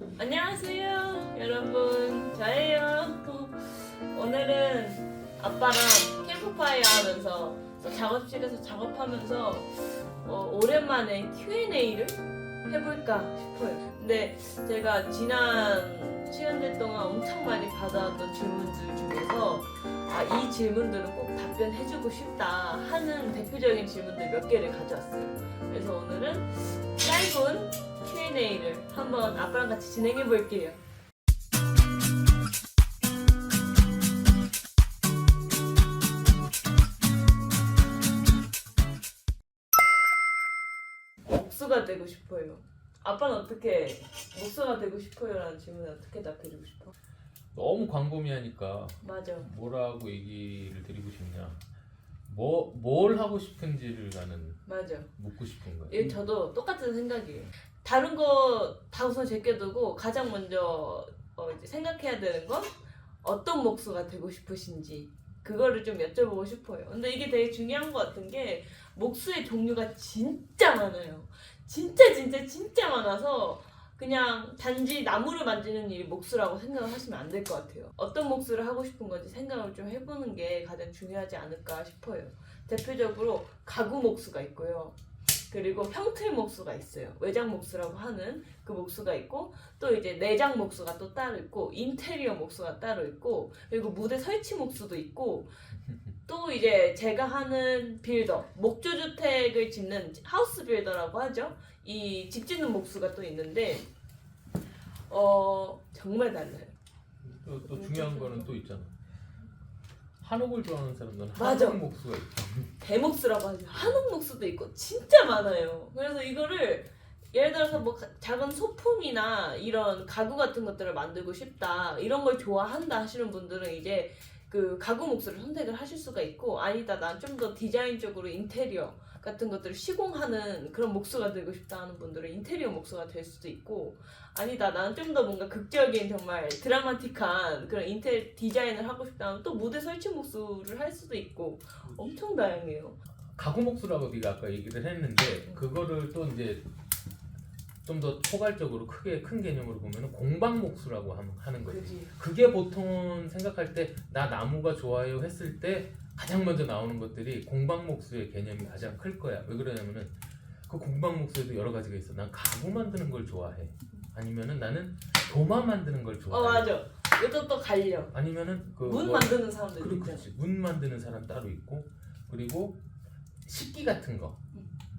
안녕하세요 여러분, 저예요. 오늘은 아빠랑 캠프파이어 하면서 작업실에서 작업하면서 오랜만에 Q&A를 해볼까 싶어요. 근데 제가 지난 시간들 동안 엄청 많이 받아왔던 질문들 중에서 이 질문들은 꼭 답변해주고 싶다 하는 대표적인 질문들 몇 개를 가져왔어요. 그래서 오늘은 짧은 Q&A를 한번 아빠랑 같이 진행해 볼게요. 목수가 되고 싶어요. 아빠는 어떻게 목수가 되고 싶어요? 라는 질문에 어떻게 답해주고 싶어? 너무 광범위하니까 맞아. 뭐라고 얘기를 드리고 싶냐, 뭘 하고 싶은지를 나는 맞아. 묻고 싶은 거야. 저도 똑같은 생각이에요. 다른 거 다 우선 제껴두고 가장 먼저 이제 생각해야 되는 건 어떤 목수가 되고 싶으신지 그거를 좀 여쭤보고 싶어요. 근데 이게 되게 중요한 것 같은 게 목수의 종류가 진짜 많아요. 진짜 많아서 그냥 단지 나무를 만지는 일이 목수라고 생각을 하시면 안 될 것 같아요. 어떤 목수를 하고 싶은 건지 생각을 좀 해보는 게 가장 중요하지 않을까 싶어요. 대표적으로 가구 목수가 있고요. 그리고 평틀 목수가 있어요. 외장 목수라고 하는 그 목수가 있고, 또 이제 내장 목수가 또 따로 있고, 인테리어 목수가 따로 있고, 그리고 무대 설치 목수도 있고, 또 이제 제가 하는 빌더, 목조주택을 짓는 하우스 빌더라고 하죠. 이 집 짓는 목수가 또 있는데 정말 달라요. 또 중요한 거는 또 있잖아. 한옥을 좋아하는 사람들은 맞아. 한옥 목수가 있고, 대목수라고 하죠. 한옥 목수도 있고 진짜 많아요. 그래서 이거를 예를 들어서 뭐 작은 소품이나 이런 가구 같은 것들을 만들고 싶다, 이런 걸 좋아한다 하시는 분들은 이제 그 가구 목수를 선택을 하실 수가 있고, 아니다 난 좀 더 디자인적으로 인테리어 같은 것들을 시공하는 그런 목수가 되고 싶다 하는 분들은 인테리어 목수가 될 수도 있고, 아니다 나는 좀 더 뭔가 극적인 정말 드라마틱한 그런 디자인을 하고 싶다 하면 또 무대 설치 목수를 할 수도 있고 엄청 다양해요. 가구 목수라고 네가 아까 얘기를 했는데, 그거를 또 이제 좀 더 포괄적으로 큰 개념으로 보면은 공방 목수라고 하는 거지. 그지. 그게 보통 생각할 때 나 나무가 좋아요 했을 때 가장 먼저 나오는 것들이 공방 목수의 개념이 가장 클 거야. 왜 그러냐면은 그 공방 목수에도 여러 가지가 있어. 난 가구 만드는 걸 좋아해. 아니면은 나는 도마 만드는 걸 좋아해. 맞아. 이것도 또 갈려. 아니면은 문 만드는 사람들 있잖아. 그렇지. 문 만드는 사람 따로 있고, 그리고 식기 같은 거,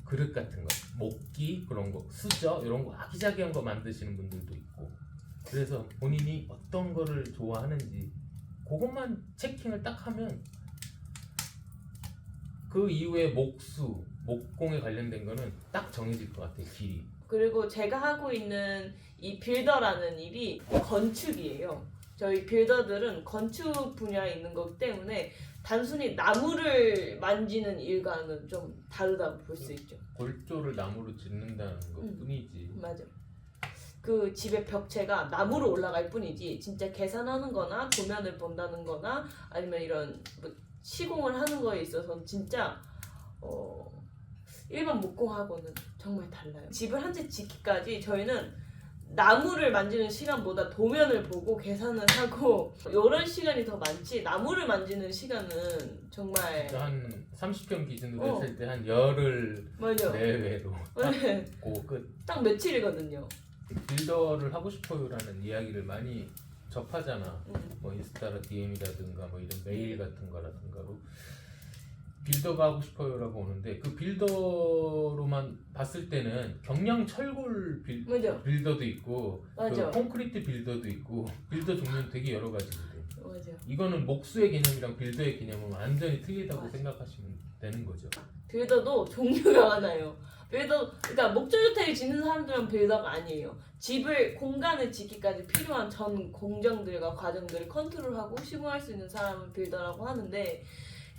그릇 같은 거, 목기 그런 거, 수저 이런 거 아기자기한 거 만드시는 분들도 있고. 그래서 본인이 어떤 거를 좋아하는지 그것만 체킹을 딱 하면 그 이후에 목수, 목공에 관련된 거는 딱 정해질 것 같아, 길이. 그리고 제가 하고 있는 이 빌더라는 일이 건축이에요. 저희 빌더들은 건축 분야에 있는 것 때문에 단순히 나무를 만지는 일과는 좀 다르다고 볼 수 있죠. 골조를 나무로 짓는다는 것 뿐이지. 맞아. 그 집의 벽체가 나무로 올라갈 뿐이지 진짜 계산하는 거나 도면을 본다는 거나 아니면 이런 뭐 시공을 하는 거에 있어서는 진짜 일반 목공하고는 정말 달라요. 집을 한 채 짓기까지 저희는 나무를 만지는 시간보다 도면을 보고 계산을 하고 이런 시간이 더 많지, 나무를 만지는 시간은 정말 한 30평 기준으로 했을 때 한 열흘 맞아. 내외로 네. 고 끝. 딱 며칠이거든요. 빌더를 하고 싶어요라는 이야기를 많이 접하잖아. 뭐 인스타라 DM이라든가 뭐 이런 메일 같은 거라든가로 빌더가 하고 싶어요라고 오는데, 그 빌더로만 봤을 때는 경량 철골 맞아. 빌더도 있고, 맞아. 그 콘크리트 빌더도 있고, 빌더 종류는 되게 여러 가지거든. 맞아. 이거는 목수의 개념이랑 빌더의 개념은 완전히 틀리다고 맞아. 생각하시면 되는 거죠. 빌더도 종류가 많아요. 그러니까 목조주택을 짓는 사람들은 빌더가 아니에요. 공간을 짓기까지 필요한 전 공정들과 과정들을 컨트롤하고 시공할 수 있는 사람은 빌더라고 하는데,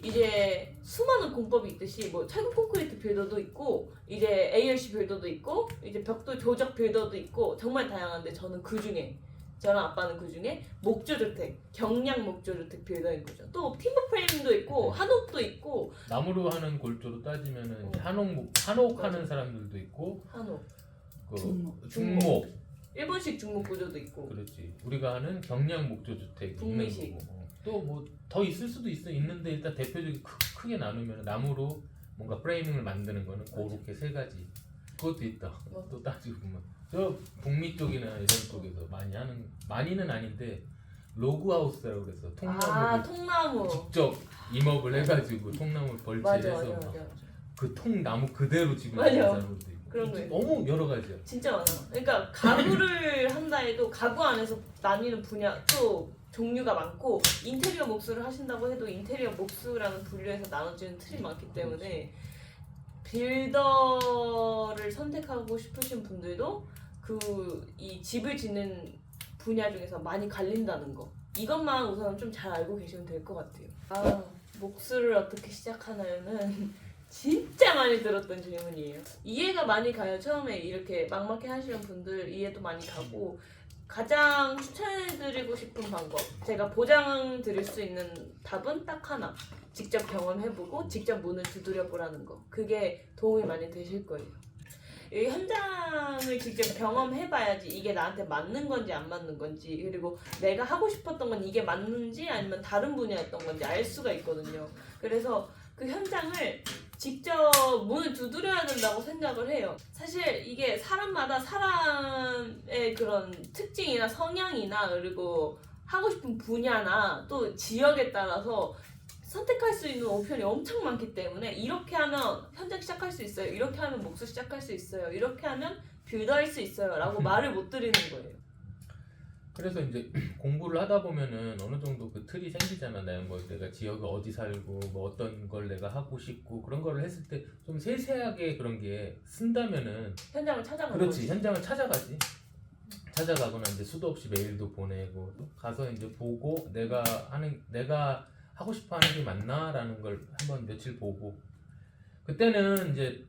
이제 수많은 공법이 있듯이 뭐 철근 콘크리트 빌더도 있고, 이제 ALC 빌더도 있고, 이제 벽돌 조적 빌더도 있고, 정말 다양한데 저랑 아빠는 그 중에 목조주택, 경량 목조주택 빌더인 거죠. 또 팀버 프레임도 있고 한옥도 있고. 나무로 하는 골조로 따지면은 한옥 하는 사람들도 있고, 한옥, 그 중목 일본식 중목구조도 있고. 그렇지. 우리가 하는 경량 목조주택 북미식. 있는 거고. 또 뭐 더 있을 수도 있는데 일단 대표적인 크게 나누면 나무로 뭔가 프레이밍을 만드는 거는 그렇게 세 가지. 그것도 있다. 또 따지고 보면 저 북미 쪽이나 이런 쪽에서 많이는 아닌데 로그하우스라고 그래서 통나무를 통나무. 직접 임업을 해가지고 통나무를 벌채해서 그 통나무 그대로 지금 맞아. 있는 사람들도 있고 그런 거 너무 여러 가지야. 진짜 많아. 그러니까 가구를 한다 해도 가구 안에서 나뉘는 분야 또 종류가 많고, 인테리어 목수를 하신다고 해도 인테리어 목수라는 분류에서 나눠지는 틀이 많기 때문에 빌더를 선택하고 싶으신 분들도 이 집을 짓는 분야 중에서 많이 갈린다는 거, 이것만 우선 좀 잘 알고 계시면 될 것 같아요. 목수를 어떻게 시작하나요는 진짜 많이 들었던 질문이에요. 이해가 많이 가요. 처음에 이렇게 막막해 하시는 분들 이해도 많이 가고, 가장 추천해드리고 싶은 방법, 제가 보장드릴 수 있는 답은 딱 하나: 직접 경험해보고 직접 문을 두드려보라는 거. 그게 도움이 많이 되실 거예요. 이 현장을 직접 경험해봐야지 이게 나한테 맞는 건지 안 맞는 건지, 그리고 내가 하고 싶었던 건 이게 맞는지 아니면 다른 분야였던 건지 알 수가 있거든요. 그래서 그 현장을 직접 문을 두드려야 된다고 생각을 해요. 사실 이게 사람마다 사람의 그런 특징이나 성향이나 그리고 하고 싶은 분야나 또 지역에 따라서 선택할 수 있는 옵션이 엄청 많기 때문에, 이렇게 하면 현장 시작할 수 있어요, 이렇게 하면 목수 시작할 수 있어요, 이렇게 하면 빌더 할 수 있어요 라고 말을 못 드리는 거예요. 그래서 이제 공부를 하다 보면은 어느 정도 그 틀이 생기잖아. 내가 지역에 어디 살고 뭐 어떤 걸 내가 하고 싶고 그런 거를 했을 때 좀 세세하게 그런 게 쓴다면은 현장을 찾아가는 그렇지. 거지. 현장을 찾아가거나 이제 수도 없이 메일도 보내고 또 가서 이제 보고 내가 하고 싶어 하는 게 맞나라는 걸 한번 며칠 보고, 그때는 이제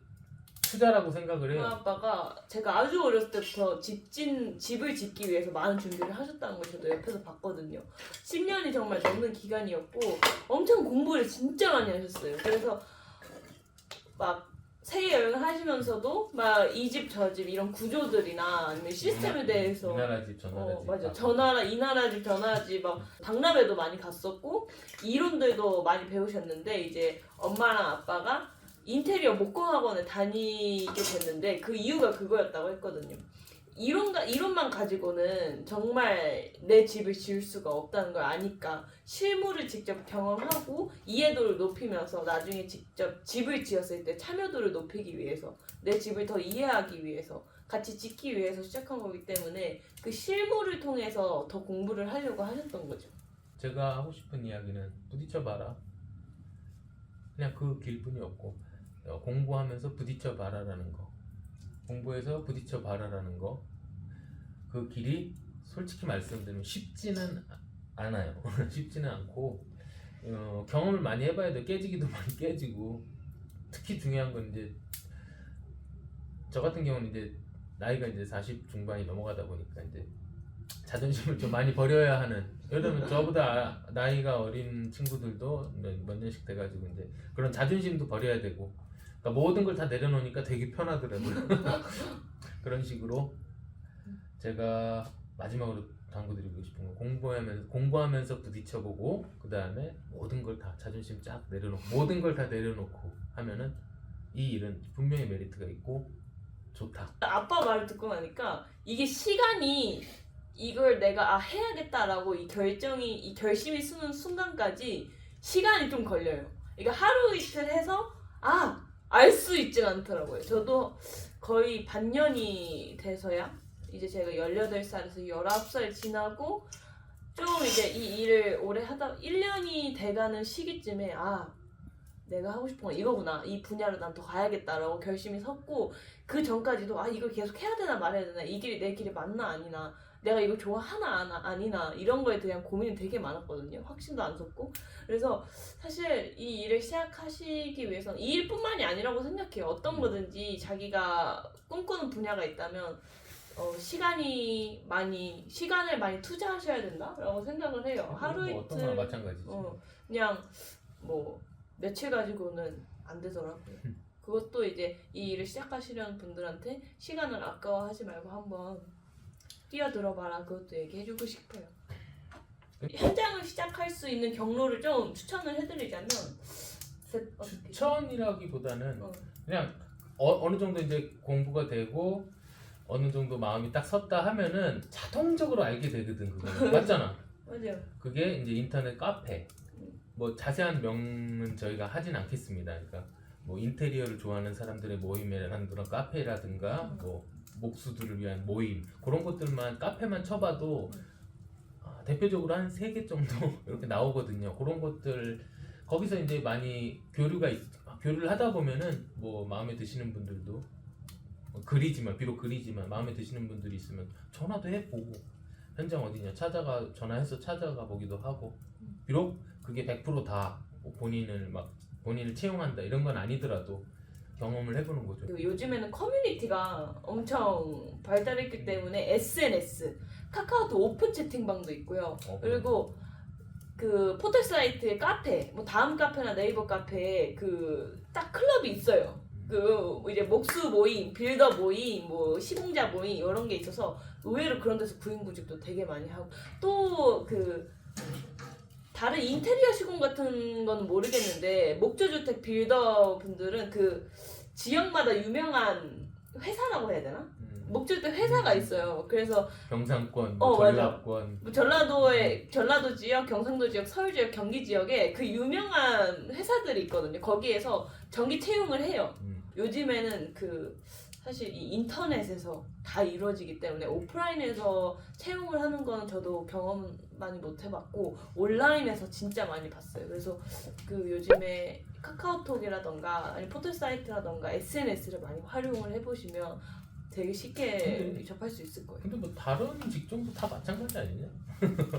투자라고 생각을 해요. 아빠가 제가 아주 어렸을 때부터 집을 짓기 위해서 많은 준비를 하셨다는 걸 저도 옆에서 봤거든요. 10년이 정말 넘는 기간이었고 엄청 공부를 진짜 많이 하셨어요. 그래서 막 세계 여행을 하시면서도 막 이 집 저 집 이런 구조들이나 아니면 시스템에 대해서 이 나라 집 저 나라 집 맞아. 이 나라 집 저 나라 집 막 박람회도 많이 갔었고 이론들도 많이 배우셨는데, 이제 엄마랑 아빠가 인테리어 목공학원에 다니게 됐는데 그 이유가 그거였다고 했거든요. 이론만 가지고는 정말 내 집을 지을 수가 없다는 걸 아니까 실물을 직접 경험하고 이해도를 높이면서 나중에 직접 집을 지었을 때 참여도를 높이기 위해서, 내 집을 더 이해하기 위해서, 같이 짓기 위해서 시작한 거기 때문에 그 실물을 통해서 더 공부를 하려고 하셨던 거죠. 제가 하고 싶은 이야기는 부딪혀봐라. 그냥 그 길뿐이었고, 공부하면서 부딪혀봐라라는 거, 공부해서 부딪혀봐라라는 거, 그 길이 솔직히 말씀드리면 쉽지는 않아요. 쉽지는 않고 경험을 많이 해봐야 돼. 깨지기도 많이 깨지고, 특히 중요한 건 이제 저 같은 경우는 이제 나이가 이제 40 중반이 넘어가다 보니까 이제 자존심을 좀 많이 버려야 하는, 예를 들면 저보다 나이가 어린 친구들도 몇 년씩 돼가지고 이제 그런 자존심도 버려야 되고, 그러니까 모든 걸 다 내려놓으니까 되게 편하더라고요. 그런 식으로 제가 마지막으로 당부드리고 싶은 건 공부하면서 부딪혀보고, 그 다음에 모든 걸 다 자존심 쫙 내려놓고 모든 걸 다 내려놓고 하면은 이 일은 분명히 메리트가 있고 좋다. 아빠 말을 듣고 나니까 이게 시간이, 이걸 내가 해야겠다라고 이 결심이 서는 순간까지 시간이 좀 걸려요. 그러니까 하루 이틀 해서 알 수 있진 않더라고요. 저도 거의 반년이 돼서야, 이제 제가 18살에서 19살 지나고 좀 이제 이 일을 오래 하다 1년이 돼가는 시기쯤에 내가 하고 싶은 건 이거구나, 이 분야로 난 더 가야겠다라고 결심이 섰고, 그 전까지도 이걸 계속 해야 되나 말아야 되나, 이 길이 내 길이 맞나 아니나, 내가 이걸 좋아하나 아니나, 이런 거에 대한 고민이 되게 많았거든요. 확신도 안 섰고. 그래서 사실 이 일을 시작하시기 위해서는 이 일뿐만이 아니라고 생각해요. 어떤 거든지 자기가 꿈꾸는 분야가 있다면 시간을 많이 투자하셔야 된다라고 생각을 해요. 하루 뭐 어떤 이틀 거나 마찬가지지. 그냥 뭐 며칠 가지고는 안 되더라고요. 그것도 이제 이 일을 시작하시려는 분들한테 시간을 아까워하지 말고 한번 뛰어들어봐라 그것도 얘기해주고 싶어요. 현장을 시작할 수 있는 경로를 좀 추천을 해드리자면 어떻게? 추천이라기보다는 어. 그냥 어느 정도 이제 공부가 되고 어느 정도 마음이 딱 섰다 하면은 자동적으로 알게 되거든 그거 맞잖아. 맞아요. 그게 이제 인터넷 카페 뭐 자세한 명은 저희가 하진 않겠습니다. 그러니까 뭐 인테리어를 좋아하는 사람들의 모임이라는 그런 카페라든가 뭐 목수들을 위한 모임 그런 것들만 카페만 쳐봐도 대표적으로 한 3개 정도 이렇게 나오거든요. 그런 것들 거기서 이제 많이 교류를 하다 보면은 뭐 마음에 드시는 분들도 비록 그리지만 마음에 드시는 분들이 있으면 전화도 해보고 현장 어디냐 전화해서 찾아가 보기도 하고 비록 그게 100%다 본인을 채용한다 이런 건 아니더라도 경험을 해보는 거죠. 그리고 요즘에는 커뮤니티가 엄청 발달했기 때문에 SNS, 카카오톡 오픈 채팅방도 있고요. 그리고 그 포털 사이트의 카페, 뭐 다음 카페나 네이버 카페에 그 딱 클럽이 있어요. 그 이제 목수 모임, 빌더 모임, 뭐 시공자 모임 이런 게 있어서 의외로 그런 데서 구인구직도 되게 많이 하고 또 그 다른 인테리어 시공 같은 건 모르겠는데 목조주택 빌더 분들은 그 지역마다 유명한 회사라고 해야 되나? 목조주택 회사가 있어요. 그래서 경상권, 맞아. 전라권, 뭐 전라도 지역, 경상도 지역, 서울 지역, 경기 지역에 그 유명한 회사들이 있거든요. 거기에서 전기 채용을 해요. 요즘에는 그 사실 이 인터넷에서 다 이루어지기 때문에 오프라인에서 채용을 하는 거는 저도 경험 많이 못 해봤고 온라인에서 진짜 많이 봤어요. 그래서 그 요즘에 카카오톡이라던가 아니 포털 사이트라던가 SNS를 많이 활용을 해보시면 되게 쉽게 접할 수 있을 거예요. 근데 뭐 다른 직종도 다 마찬가지 아니냐?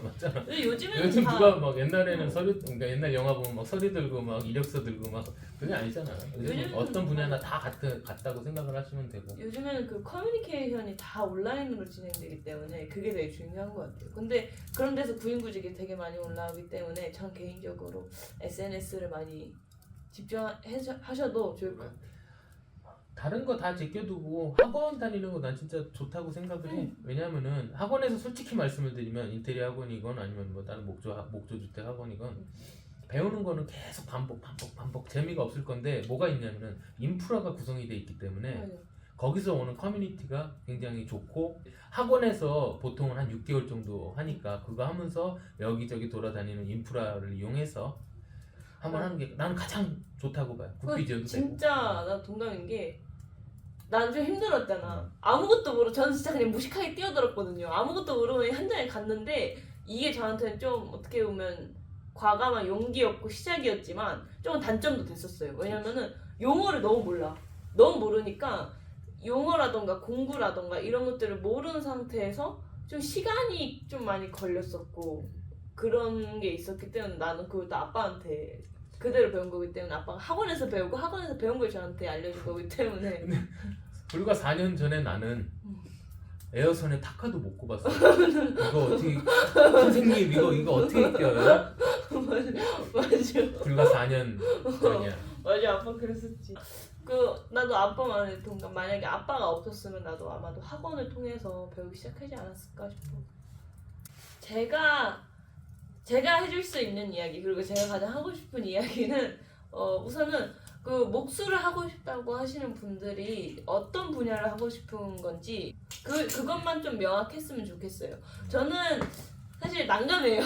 맞잖아. 근데 요즘에는 요즘 다 누가 막 옛날에는 그러니까 옛날 영화 보면 막 서류 들고 막 이력서 들고 막 그게 아니잖아. 요즘 요즘은 어떤 분야나 다 같다고 생각을 하시면 되고. 요즘에는 그 커뮤니케이션이 다 온라인으로 진행되기 때문에 그게 되게 중요한 것 같아요. 근데 그런 데서 구인구직이 되게 많이 올라오기 때문에 전 개인적으로 SNS를 많이 집중하셔도 좋을 것 같아요. 다른 거 다 제껴두고 학원 다니는 거 난 진짜 좋다고 생각을 해. 왜냐면은 학원에서 솔직히 말씀을 드리면 인테리어 학원이건 아니면 뭐 다른 목조주택 학원이건 배우는 거는 계속 반복 재미가 없을 건데 뭐가 있냐면은 인프라가 구성이 돼 있기 때문에 맞아요. 거기서 오는 커뮤니티가 굉장히 좋고 학원에서 보통은 한 6개월 정도 하니까 그거 하면서 여기저기 돌아다니는 인프라를 이용해서 한번 하는 게 나는 가장 좋다고 봐요. 국비 지어도 되고. 진짜 나 동감인 게 난 좀 힘들었잖아. 아무것도 모르고 저는 진짜 그냥 무식하게 뛰어들었거든요. 아무것도 모르고 현장에 갔는데 이게 저한테는 좀 어떻게 보면 과감한 용기였고 시작이었지만 조금 단점도 됐었어요. 왜냐면은 용어를 너무 몰라. 너무 모르니까 용어라던가 공구라던가 이런 것들을 모르는 상태에서 좀 시간이 좀 많이 걸렸었고 그런 게 있었기 때문에 나는 그것도 아빠한테 그대로 배운 거기 때문에 아빠가 학원에서 배우고 학원에서 배운 걸 저한테 알려준 거기 때문에 불과 4년 전에 나는 에어선에 타카도 못 꼽았어. 이거 어떻게 선생님 이거 어떻게 껴요? 맞아. 불과 4년 전이야. 맞아 아빠 그랬었지. 그 나도 아빠 말에 동감. 만약에 아빠가 없었으면 나도 아마도 학원을 통해서 배우기 시작하지 않았을까 싶어. 제가 해줄 수 있는 이야기 그리고 제가 가장 하고 싶은 이야기는 우선은 그 목수를 하고 싶다고 하시는 분들이 어떤 분야를 하고 싶은 건지 그것만 좀 명확했으면 좋겠어요. 저는 사실 난감해요.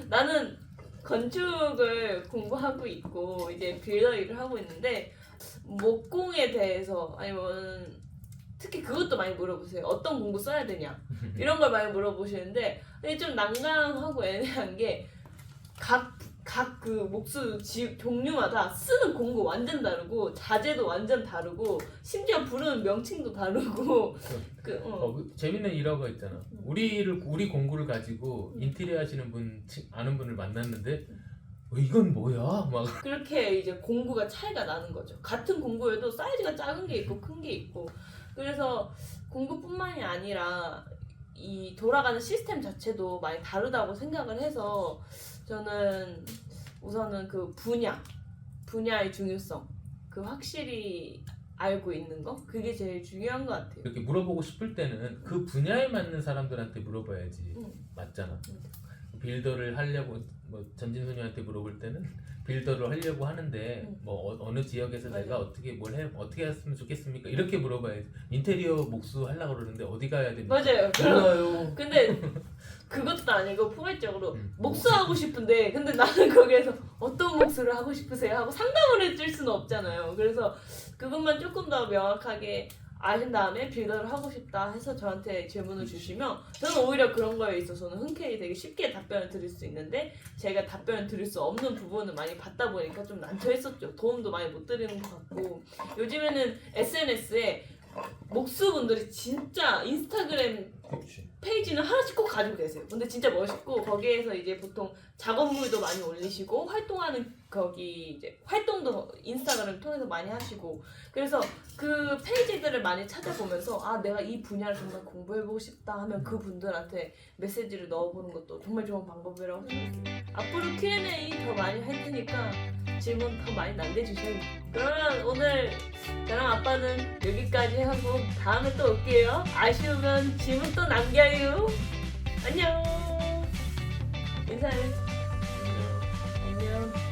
나는 건축을 공부하고 있고 이제 빌더 일을 하고 있는데 목공에 대해서 아니면 특히 그것도 많이 물어보세요. 어떤 공구 써야 되냐 이런 걸 많이 물어보시는데 근데 좀 난감하고 애매한 게 각 그 목수 종류마다 쓰는 공구 완전 다르고 자재도 완전 다르고 심지어 부르는 명칭도 다르고 재밌는 일화가 있잖아. 우리 공구를 가지고 인테리어 하시는 아는 분을 만났는데 이건 뭐야? 막 그렇게 이제 공구가 차이가 나는 거죠. 같은 공구에도 사이즈가 작은 게 있고 큰 게 있고 그래서 공구뿐만이 아니라 이 돌아가는 시스템 자체도 많이 다르다고 생각을 해서 저는 우선은 그 분야의 중요성 그 확실히 알고 있는 거 그게 제일 중요한 것 같아요. 이렇게 물어보고 싶을 때는 그 분야에 맞는 사람들한테 물어봐야지. 맞잖아. 빌더를 하려고 뭐 전진소녀한테 물어볼 때는 빌더를 하려고 하는데 뭐 어느 지역에서 맞아요. 내가 어떻게 했으면 좋겠습니까? 이렇게 물어봐야지. 인테리어 목수 하려고 그러는데 어디 가야 됩니까? 맞아요. 몰라요. 근데 그것도 아니고 포괄적으로 음. 목수하고 싶은데 근데 나는 거기에서 어떤 목수를 하고 싶으세요? 하고 상담을 해줄 수는 없잖아요. 그래서 그것만 조금 더 명확하게 아신 다음에 빌더를 하고 싶다 해서 저한테 질문을 주시면 저는 오히려 그런 거에 있어서는 흔쾌히 되게 쉽게 답변을 드릴 수 있는데 제가 답변을 드릴 수 없는 부분을 많이 받다 보니까 좀 난처했었죠. 도움도 많이 못 드리는 것 같고 요즘에는 SNS에 목수분들이 진짜 인스타그램 그렇지. 페이지는 하나씩 꼭 가지고 계세요. 근데 진짜 멋있고 거기에서 이제 보통 작업물도 많이 올리시고 활동하는 거기 이제 활동도 인스타그램 통해서 많이 하시고 그래서 그 페이지들을 많이 찾아보면서 아 내가 이 분야를 정말 공부해보고 싶다 하면 그 분들한테 메시지를 넣어보는 것도 정말 좋은 방법이라고 생각해요. 앞으로 Q&A 더 많이 할 테니까 질문 더 많이 남겨주셔요. 그러면 오늘 저랑 아빠는 여기까지 하고 다음에 또 올게요. 아쉬우면 질문 또 남겨요. 안녕. 인사해. 안녕. 안녕.